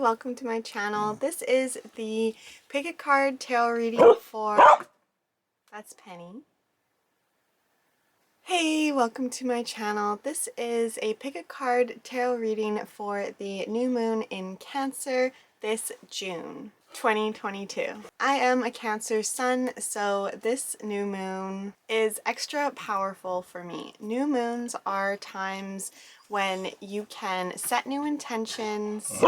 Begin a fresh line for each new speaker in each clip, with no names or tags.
welcome to my channel. This is the pick a card tarot reading for, that's Penny. Hey, welcome to my channel. This is a pick a card tarot reading for the new moon in Cancer this June 2022. I am a Cancer sun, so this new moon is extra powerful for me. New moons are times when you can set new intentions.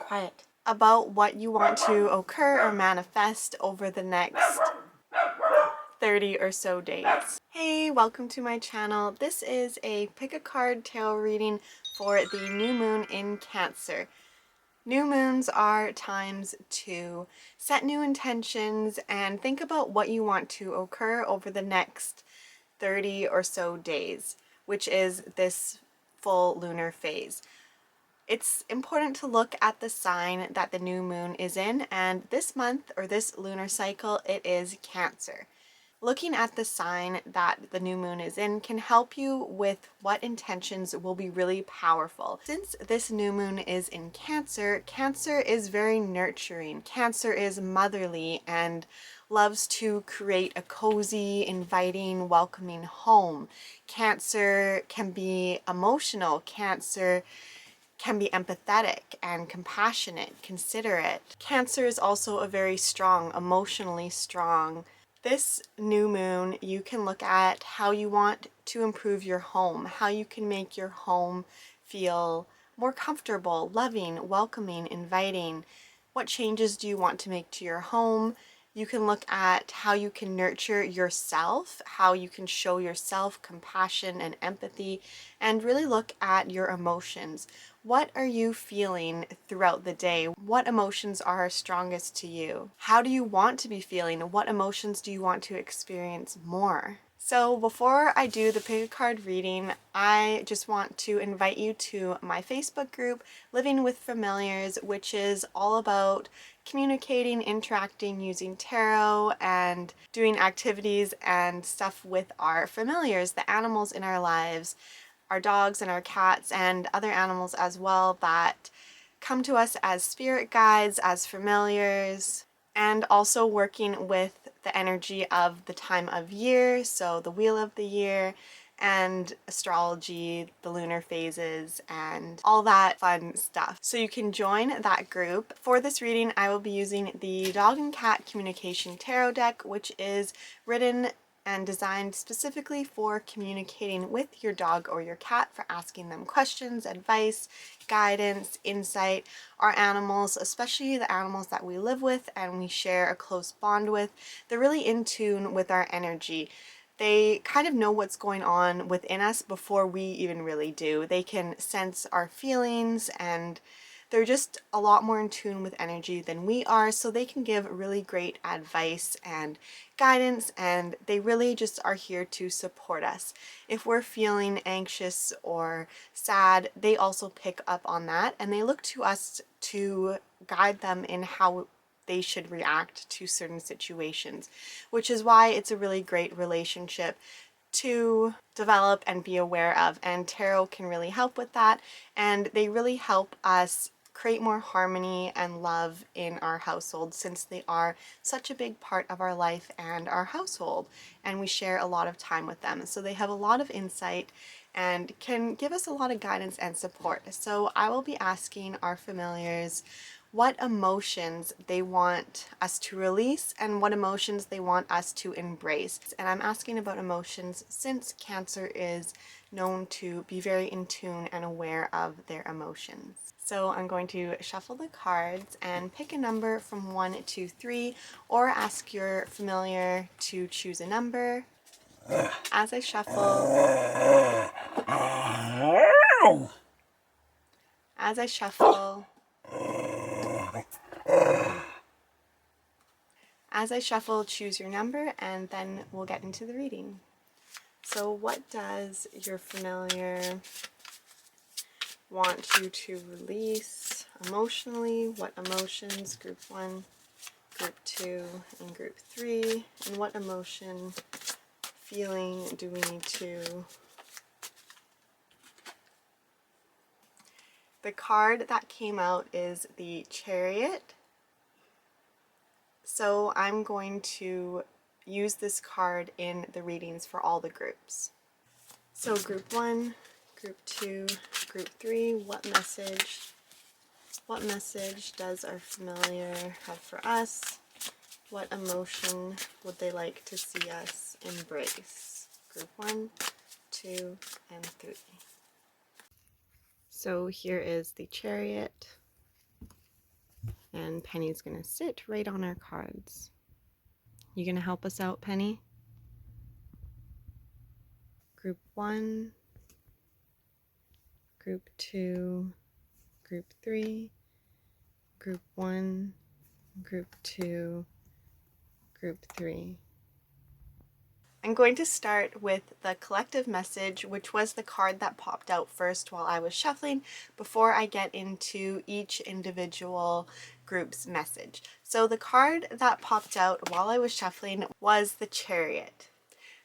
Quiet. About what you want to occur or manifest over the next 30 or so days. Hey, welcome to my channel. This is a pick a card tarot reading for the new moon in Cancer. New moons are times to set new intentions and think about what you want to occur over the next 30 or so days, which is this full lunar phase. It's important to look at the sign that the new moon is in, and this month or this lunar cycle it is Cancer. Looking at the sign that the new moon is in can help you with what intentions will be really powerful. Since this new moon is in Cancer, Cancer is very nurturing. Cancer is motherly and loves to create a cozy, inviting, welcoming home. Cancer can be emotional. Cancer can be empathetic and compassionate, considerate. Cancer is also a very strong, emotionally strong. This new moon, you can look at how you want to improve your home, how you can make your home feel more comfortable, loving, welcoming, inviting. What changes do you want to make to your home? You can look at how you can nurture yourself, how you can show yourself compassion and empathy, and really look at your emotions. What are you feeling throughout the day? What emotions are strongest to you? How do you want to be feeling? What emotions do you want to experience more? So before I do the pick a card reading, I just want to invite you to my Facebook group, Living with Familiars, which is all about communicating, interacting, using tarot, and doing activities and stuff with our familiars, the animals in our lives, our dogs and our cats and other animals as well that come to us as spirit guides, as familiars, and also working with the energy of the time of year, so the wheel of the year, and astrology, the lunar phases, and all that fun stuff. So you can join that group. For this reading, I will be using the Dog and Cat Communication Tarot deck, which is written and designed specifically for communicating with your dog or your cat, for asking them questions, advice, guidance, insight. Our animals, especially the animals that we live with and we share a close bond with, they're really in tune with our energy. They kind of know what's going on within us before we even really do. They can sense our feelings, and they're just a lot more in tune with energy than we are, so they can give really great advice and guidance, and they really just are here to support us. If we're feeling anxious or sad, they also pick up on that, and they look to us to guide them in how they should react to certain situations, which is why it's a really great relationship to develop and be aware of, and tarot can really help with that, and they really help us create more harmony and love in our household, since they are such a big part of our life and our household, and we share a lot of time with them. So they have a lot of insight and can give us a lot of guidance and support. So I will be asking our familiars what emotions they want us to release and what emotions they want us to embrace. And I'm asking about emotions since Cancer is known to be very in tune and aware of their emotions. So I'm going to shuffle the cards and pick a number from 1 to 3, or ask your familiar to choose a number. As I shuffle, as I shuffle, as I shuffle, choose your number, and then we'll get into the reading. So what does your familiar want you to release emotionally? What emotions, group 1, group 2, and group 3? And what emotion, feeling do we need to... The card that came out is the Chariot. So I'm going to use this card in the readings for all the groups. So group 1, group 2, group 3, what message does our familiar have for us? What emotion would they like to see us embrace? Group 1, 2, and 3. So here is the Chariot, and Penny's going to sit right on our cards. You going to help us out, Penny? Group 1, Group 2, Group 3, Group 1, Group 2, Group 3. I'm going to start with the collective message, which was the card that popped out first while I was shuffling, before I get into each individual group's message. So the card that popped out while I was shuffling was the Chariot.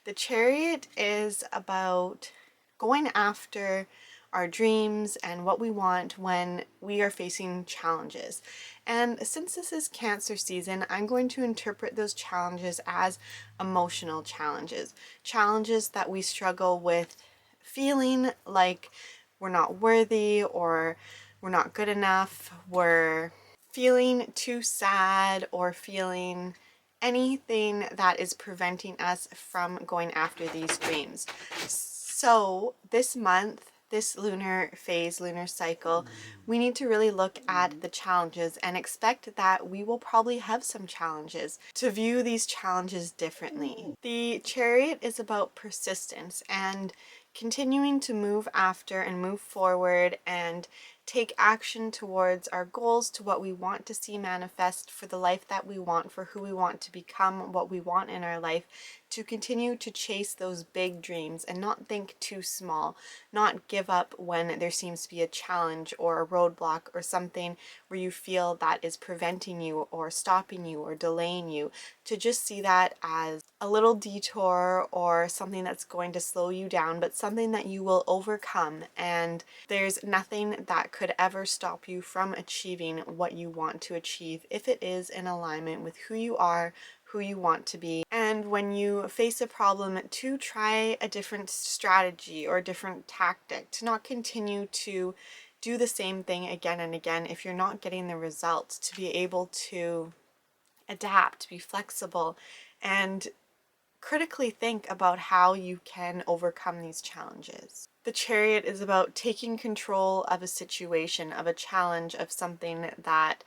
The Chariot is about going after our dreams and what we want when we are facing challenges. And since this is Cancer season, I'm going to interpret those challenges as emotional challenges. Challenges that we struggle with feeling like we're not worthy, or we're not good enough, we're feeling too sad, or feeling anything that is preventing us from going after these dreams. So this month, this lunar phase, lunar cycle, we need to really look at the challenges and expect that we will probably have some challenges, to view these challenges differently. The Chariot is about persistence and continuing to move after and move forward and take action towards our goals, to what we want to see manifest, for the life that we want, for who we want to become, what we want in our life, to continue to chase those big dreams and not think too small, not give up when there seems to be a challenge or a roadblock or something where you feel that is preventing you or stopping you or delaying you, to just see that as a little detour or something that's going to slow you down, but something that you will overcome, and there's nothing that could ever stop you from achieving what you want to achieve if it is in alignment with who you are, who you want to be. And when you face a problem, to try a different strategy or a different tactic, to not continue to do the same thing again and again if you're not getting the results, to be able to adapt, be flexible, and critically think about how you can overcome these challenges. The Chariot is about taking control of a situation, of a challenge, of something that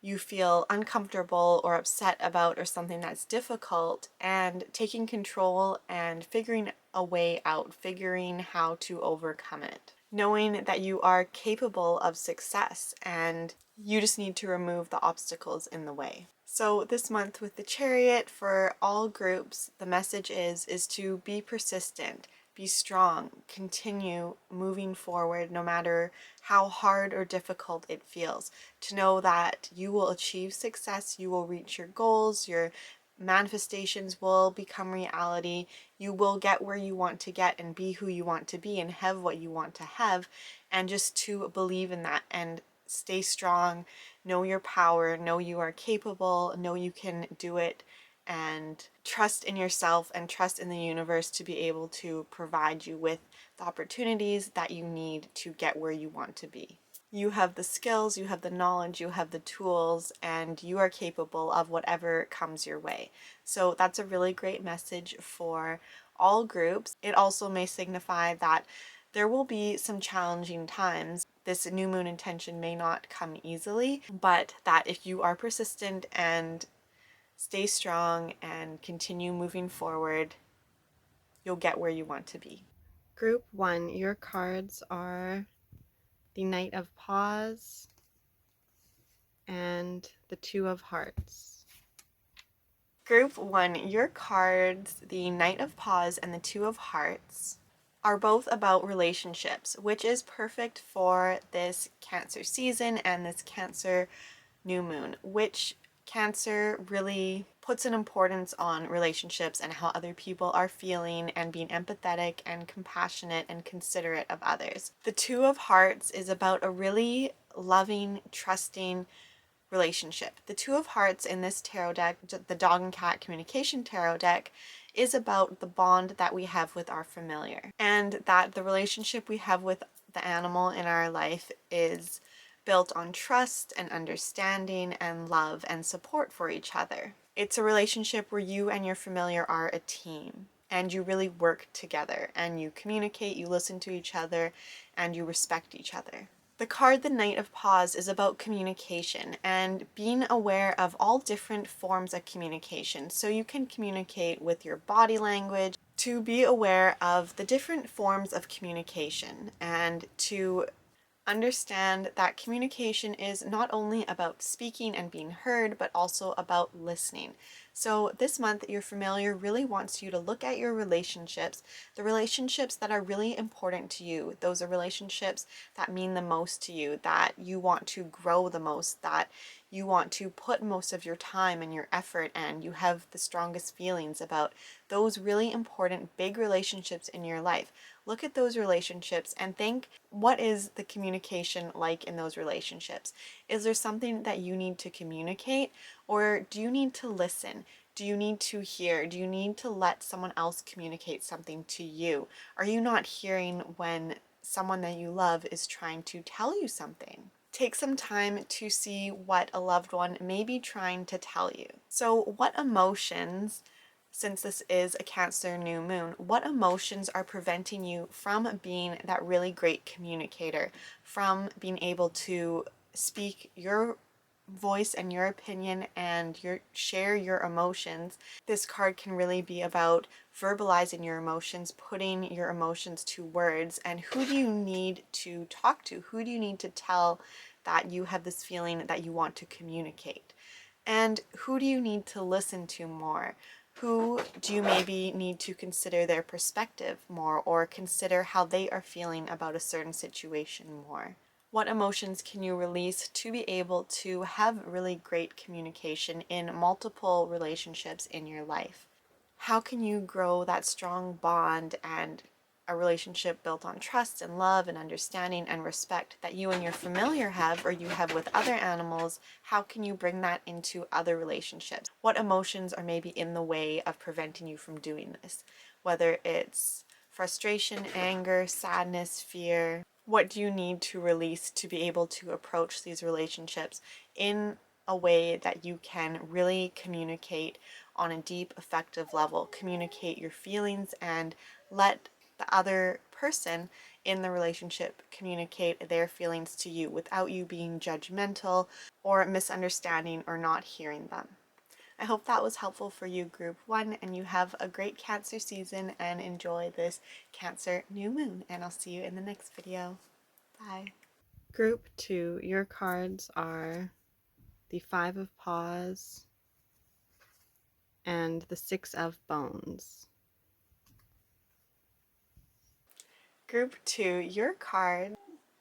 you feel uncomfortable or upset about, or something that's difficult, and taking control and figuring a way out, figuring how to overcome it. Knowing that you are capable of success and you just need to remove the obstacles in the way. So this month with the Chariot, for all groups, the message is to be persistent, be strong, continue moving forward no matter how hard or difficult it feels. To know that you will achieve success, you will reach your goals, your manifestations will become reality, you will get where you want to get and be who you want to be and have what you want to have, and just to believe in that and stay strong, know your power, know you are capable, know you can do it, and trust in yourself and trust in the universe to be able to provide you with the opportunities that you need to get where you want to be. You have the skills, you have the knowledge, you have the tools, and you are capable of whatever comes your way. So that's a really great message for all groups. It also may signify that there will be some challenging times. This new moon intention may not come easily, but that if you are persistent and stay strong and continue moving forward, you'll get where you want to be. Group 1, your cards are the Knight of Paws and the Two of Hearts. Group 1, your cards, the Knight of Paws and the Two of Hearts, are both about relationships, which is perfect for this Cancer season and this Cancer new moon, which Cancer really puts an importance on relationships and how other people are feeling and being empathetic and compassionate and considerate of others. The Two of Hearts is about a really loving, trusting relationship. The Two of Hearts in this tarot deck, the Dog and Cat Communication Tarot deck, is about the bond that we have with our familiar, and that the relationship we have with the animal in our life is built on trust and understanding and love and support for each other. It's a relationship where you and your familiar are a team and you really work together and you communicate, you listen to each other, and you respect each other. The card, the Knight of Paws, is about communication and being aware of all different forms of communication. So you can communicate with your body language, to be aware of the different forms of communication and to understand that communication is not only about speaking and being heard, but also about listening. So this month, your familiar really wants you to look at your relationships, the relationships that are really important to you. Those are relationships that mean the most to you, that you want to grow the most, that you want to put most of your time and your effort and you have the strongest feelings about those really important big relationships in your life. Look at those relationships and think, what is the communication like in those relationships? Is there something that you need to communicate, or do you need to listen? Do you need to hear? Do you need to let someone else communicate something to you? Are you not hearing when someone that you love is trying to tell you something? Take some time to see what a loved one may be trying to tell you. So what emotions, since this is a Cancer new moon, what emotions are preventing you from being that really great communicator, from being able to speak your voice and your opinion and share your emotions? This card can really be about verbalizing your emotions, putting your emotions to words, and who do you need to talk to? Who do you need to tell that you have this feeling that you want to communicate? And who do you need to listen to more? Who do you maybe need to consider their perspective more, or consider how they are feeling about a certain situation more? What emotions can you release to be able to have really great communication in multiple relationships in your life? How can you grow that strong bond and a relationship built on trust and love and understanding and respect that you and your familiar have, or you have with other animals? How can you bring that into other relationships? What emotions are maybe in the way of preventing you from doing this? Whether it's frustration, anger, sadness, fear. What do you need to release to be able to approach these relationships in a way that you can really communicate on a deep, effective level? Communicate your feelings and let the other person in the relationship communicate their feelings to you without you being judgmental or misunderstanding or not hearing them. I hope that was helpful for you, Group 1, and you have a great Cancer season and enjoy this Cancer new moon, and I'll see you in the next video. Bye. Group 2, your cards are the Five of Paws and the Six of Bones. Group 2, your card,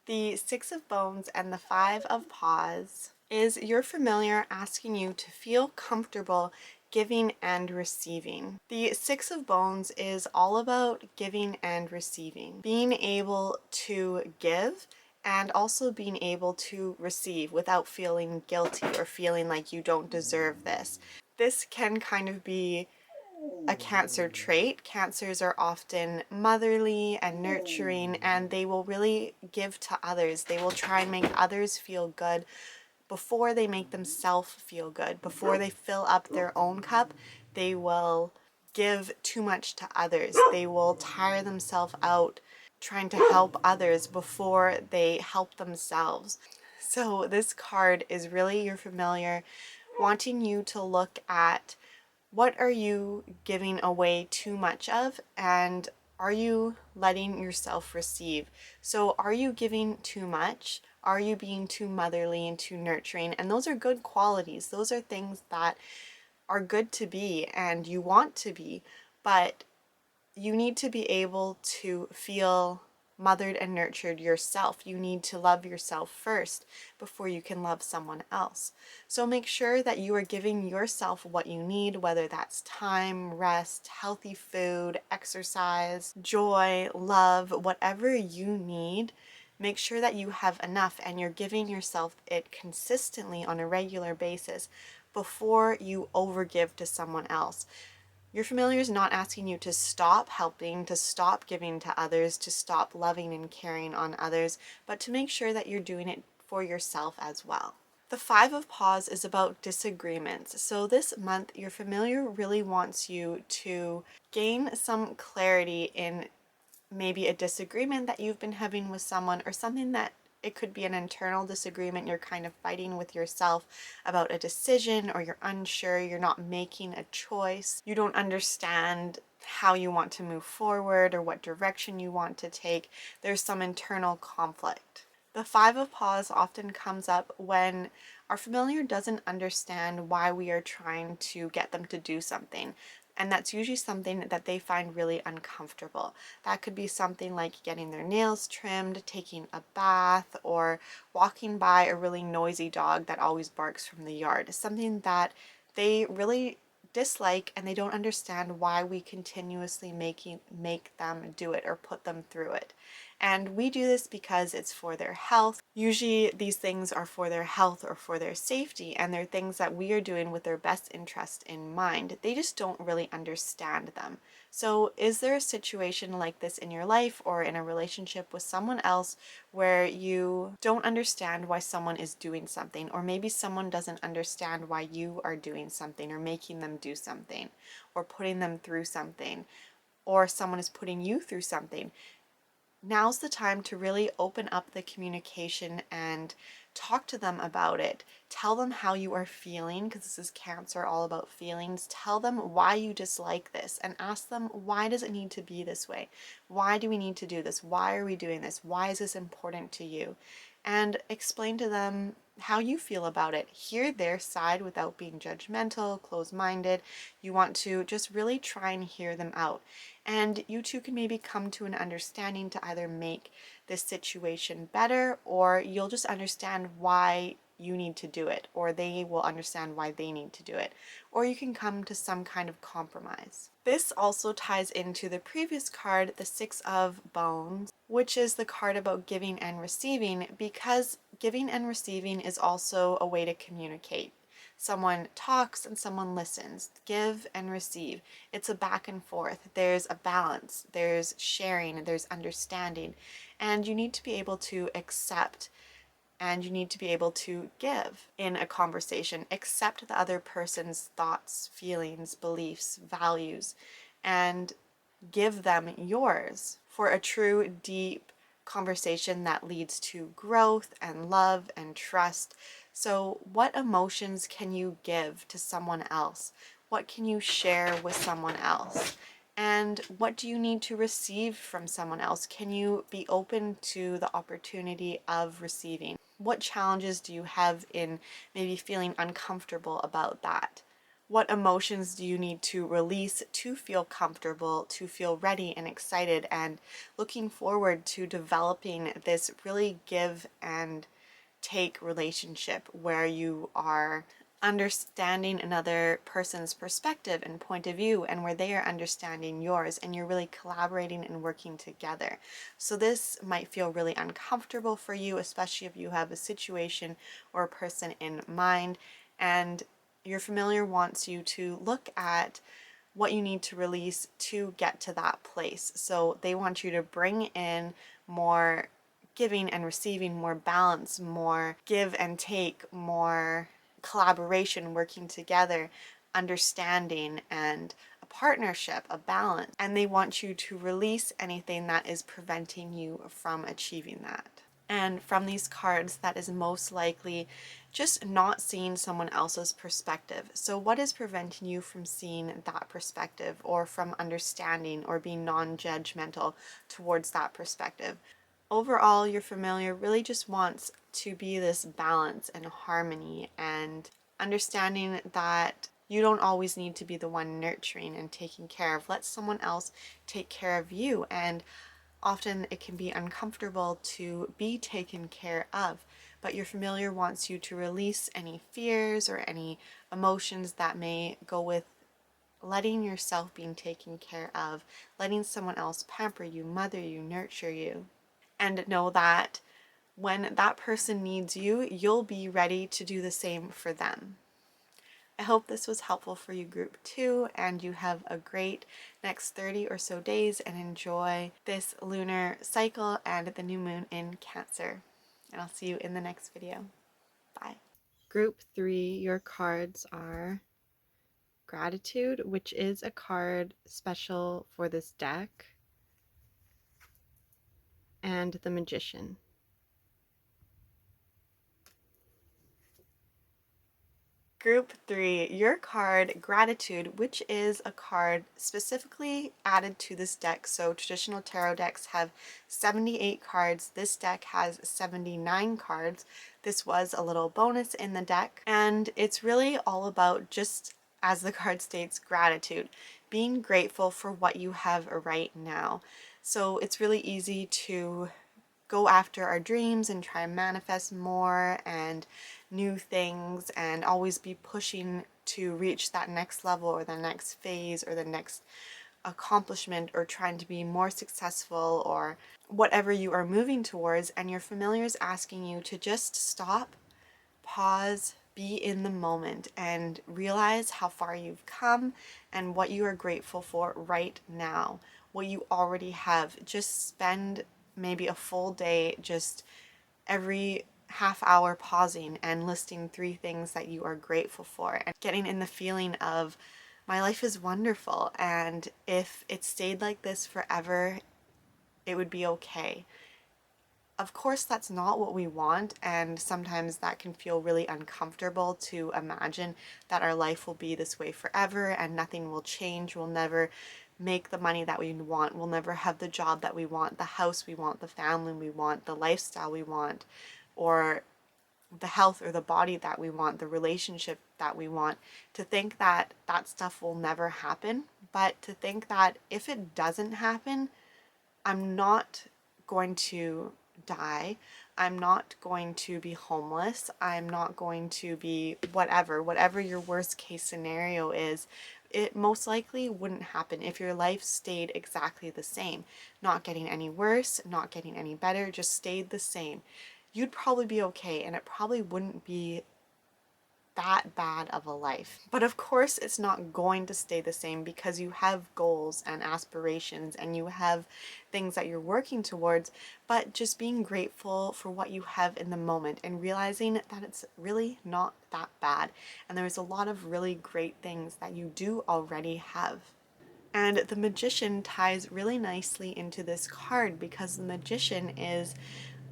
the Six of Bones and the Five of Paws, is your familiar asking you to feel comfortable giving and receiving. The Six of Bones is all about giving and receiving, being able to give and also being able to receive without feeling guilty or feeling like you don't deserve this. This can kind of be a Cancer trait. Cancers are often motherly and nurturing, and they will really give to others. They will try and make others feel good before they make themselves feel good. Before they fill up their own cup, they will give too much to others. They will tire themselves out trying to help others before they help themselves. So this card is really your familiar wanting you to look at what are you giving away too much of, and are you letting yourself receive? So are you giving too much? Are you being too motherly and too nurturing? And those are good qualities. Those are things that are good to be and you want to be, but you need to be able to feel mothered and nurtured yourself. You need to love yourself first before you can love someone else. So make sure that you are giving yourself what you need, whether that's time, rest, healthy food, exercise, joy, love, whatever you need. Make sure that you have enough and you're giving yourself it consistently on a regular basis before you overgive to someone else. Your familiar is not asking you to stop helping, to stop giving to others, to stop loving and caring on others, but to make sure that you're doing it for yourself as well. The Five of Paws is about disagreements. So this month, your familiar really wants you to gain some clarity in maybe a disagreement that you've been having with someone, or something that it could be an internal disagreement. You're kind of fighting with yourself about a decision, or you're unsure, you're not making a choice, you don't understand how you want to move forward or what direction you want to take. There's some internal conflict. The Five of Paws often comes up when our familiar doesn't understand why we are trying to get them to do something. And that's usually something that they find really uncomfortable. That could be something like getting their nails trimmed, taking a bath, or walking by a really noisy dog that always barks from the yard. Something that they really dislike, and they don't understand why we continuously make them do it or put them through it. And we do this because it's for their health. Usually these things are for their health or for their safety, and they're things that we are doing with their best interest in mind. They just don't really understand them. So is there a situation like this in your life or in a relationship with someone else where you don't understand why someone is doing something, or maybe someone doesn't understand why you are doing something or making them do something or putting them through something, or someone is putting you through something? Now's the time to really open up the communication and talk to them about it. Tell them how you are feeling, because this is Cancer, all about feelings. Tell them why you dislike this, and ask them, why does it need to be this way? Why do we need to do this? Why are we doing this? Why is this important to you? And explain to them how you feel about it. Hear their side without being judgmental, closed-minded. You want to just really try and hear them out. And you two can maybe come to an understanding to either make this situation better, or you'll just understand why you need to do it, or they will understand why they need to do it, or you can come to some kind of compromise. This also ties into the previous card, the Six of Bones, which is the card about giving and receiving, because giving and receiving is also a way to communicate. Someone talks and someone listens. Give and receive. It's a back and forth. There's a balance. There's sharing. There's understanding. And you need to be able to accept, and you need to be able to give in a conversation. Accept the other person's thoughts, feelings, beliefs, values, and give them yours for a true, deep conversation that leads to growth and love and trust. So, what emotions can you give to someone else? What can you share with someone else? And what do you need to receive from someone else? Can you be open to the opportunity of receiving? What challenges do you have in maybe feeling uncomfortable about that? What emotions do you need to release to feel comfortable, to feel ready and excited and looking forward to developing this really give and take relationship where you are understanding another person's perspective and point of view, and where they are understanding yours, and you're really collaborating and working together. So this might feel really uncomfortable for you, especially if you have a situation or a person in mind, and your familiar wants you to look at what you need to release to get to that place. So they want you to bring in more giving and receiving, more balance, more give and take, more collaboration, working together, understanding, and a partnership, a balance. And they want you to release anything that is preventing you from achieving that. And from these cards, that is most likely just not seeing someone else's perspective. So what is preventing you from seeing that perspective, or from understanding or being non-judgmental towards that perspective? Overall, your familiar really just wants to be this balance and harmony, and understanding that you don't always need to be the one nurturing and taking care of. Let someone else take care of you, and Often it can be uncomfortable to be taken care of, but your familiar wants you to release any fears or any emotions that may go with letting yourself being taken care of, letting someone else pamper you, mother you, nurture you. And know that when that person needs you, you'll be ready to do the same for them. I hope this was helpful for you, group 2, and you have a great next 30 or so days and enjoy this lunar cycle and the new moon in Cancer. And I'll see you in the next video. Bye. Group 3, your cards are Gratitude, which is a card special for this deck, and the Magician. Group 3, your card Gratitude, which is a card specifically added to this deck. So traditional tarot decks have 78 cards. This deck has 79 cards. This was a little bonus in the deck, and it's really all about, just as the card states, gratitude, being grateful for what you have right now. So it's really easy to go after our dreams and try and manifest more and new things and always be pushing to reach that next level or the next phase or the next accomplishment, or trying to be more successful or whatever you are moving towards. And your familiar is asking you to just stop, pause, be in the moment, and realize how far you've come and what you are grateful for right now, what you already have. Just spend maybe a full day just every half hour pausing and listing 3 things that you are grateful for and getting in the feeling of, my life is wonderful, and if it stayed like this forever, it would be okay. Of course, that's not what we want, and sometimes that can feel really uncomfortable to imagine that our life will be this way forever and nothing will change. We'll never make the money that we want. We'll never have the job that we want, the house we want, the family we want, the lifestyle we want, or the health or the body that we want, the relationship that we want. To think that that stuff will never happen, but to think that if it doesn't happen, I'm not going to die. I'm not going to be homeless. I'm not going to be whatever your worst case scenario is. It most likely wouldn't happen if your life stayed exactly the same, not getting any worse, not getting any better, just stayed the same. You'd probably be okay, and it probably wouldn't be that bad of a life. But of course it's not going to stay the same, because you have goals and aspirations and you have things that you're working towards. But just being grateful for what you have in the moment and realizing that it's really not that bad, and there's a lot of really great things that you do already have. And the Magician ties really nicely into this card, because the Magician is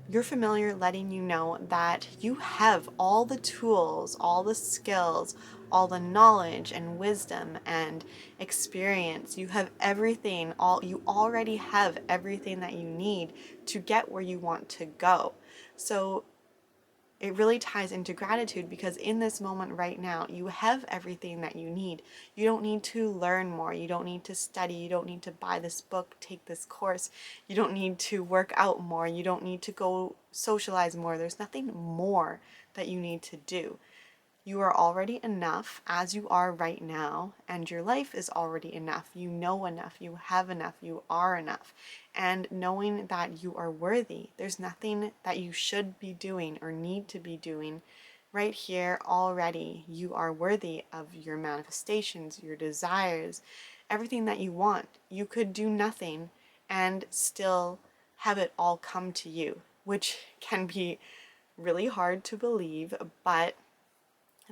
your familiar letting you know that you have all the tools, all the skills, all the knowledge and wisdom and experience. You have everything, you already have everything that you need to get where you want to go. So it really ties into gratitude, because in this moment right now, you have everything that you need. You don't need to learn more. You don't need to study. You don't need to buy this book, take this course. You don't need to work out more. You don't need to go socialize more. There's nothing more that you need to do. You are already enough as you are right now, and your life is already enough. You know enough, you have enough, you are enough. And knowing that you are worthy, there's nothing that you should be doing or need to be doing. Right here already, you are worthy of your manifestations, your desires, everything that you want. You could do nothing and still have it all come to you, which can be really hard to believe, but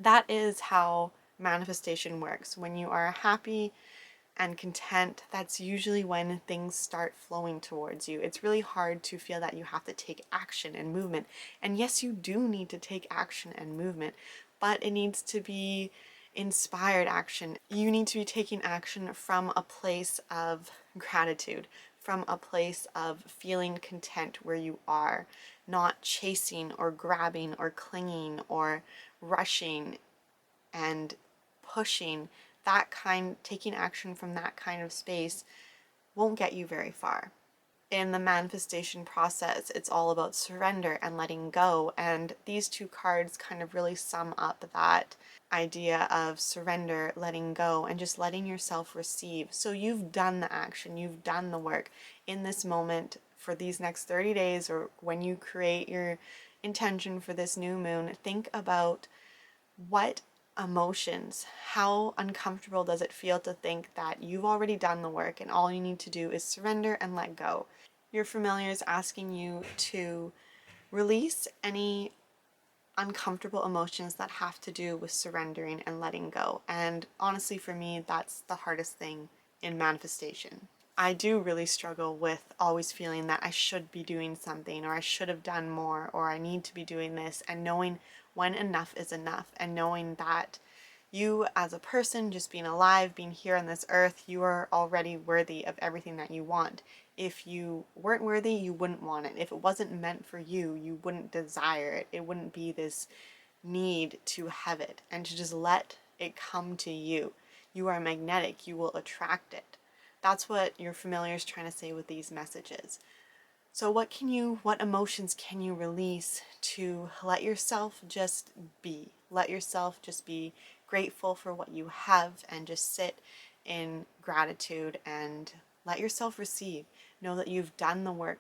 that is how manifestation works. When you are happy and content, that's usually when things start flowing towards you. It's really hard to feel that you have to take action and movement. And yes, you do need to take action and movement, but it needs to be inspired action. You need to be taking action from a place of gratitude, from a place of feeling content where you are, not chasing or grabbing or clinging or rushing and pushing. Taking action from that kind of space won't get you very far. in the manifestation process, it's all about surrender and letting go. And these two cards kind of really sum up that idea of surrender, letting go, and just letting yourself receive. So you've done the action, you've done the work in this moment for these next 30 days, or when you create your intention for this new moon. Think about what emotions, how uncomfortable does it feel to think that you've already done the work and all you need to do is surrender and let go. Your familiar is asking you to release any uncomfortable emotions that have to do with surrendering and letting go. And honestly, for me, that's the hardest thing in manifestation. I do really struggle with always feeling that I should be doing something, or I should have done more, or I need to be doing this, and knowing when enough is enough, and knowing that you as a person, just being alive, being here on this earth, you are already worthy of everything that you want. If you weren't worthy, you wouldn't want it. If it wasn't meant for you, you wouldn't desire it. It wouldn't be this need to have it, and to just let it come to you. You are magnetic, you will attract it. That's what your familiar is trying to say with these messages. So what emotions can you release to let yourself just be? Let yourself just be grateful for what you have, and just sit in gratitude and let yourself receive. Know that you've done the work,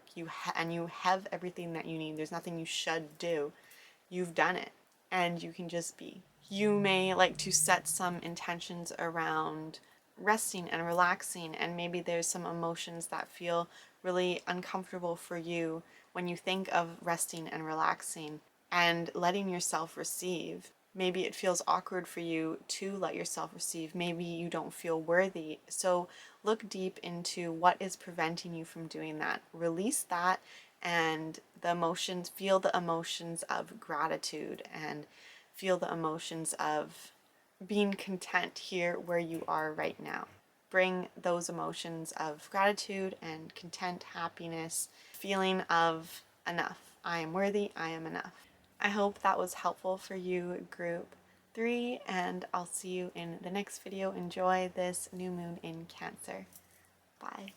and you have everything that you need. There's nothing you should do. You've done it, and you can just be. You may like to set some intentions around resting and relaxing, and maybe there's some emotions that feel really uncomfortable for you when you think of resting and relaxing and letting yourself receive. Maybe it feels awkward for you to let yourself receive. Maybe you don't feel worthy. So look deep into what is preventing you from doing that. Release that, and the emotions, feel the emotions of gratitude, and feel the emotions of being content here where you are right now. Bring those emotions of gratitude and content, happiness, feeling of enough. I am worthy, I am enough. I hope that was helpful for you, group 3, and I'll see you in the next video. Enjoy this new moon in Cancer. Bye.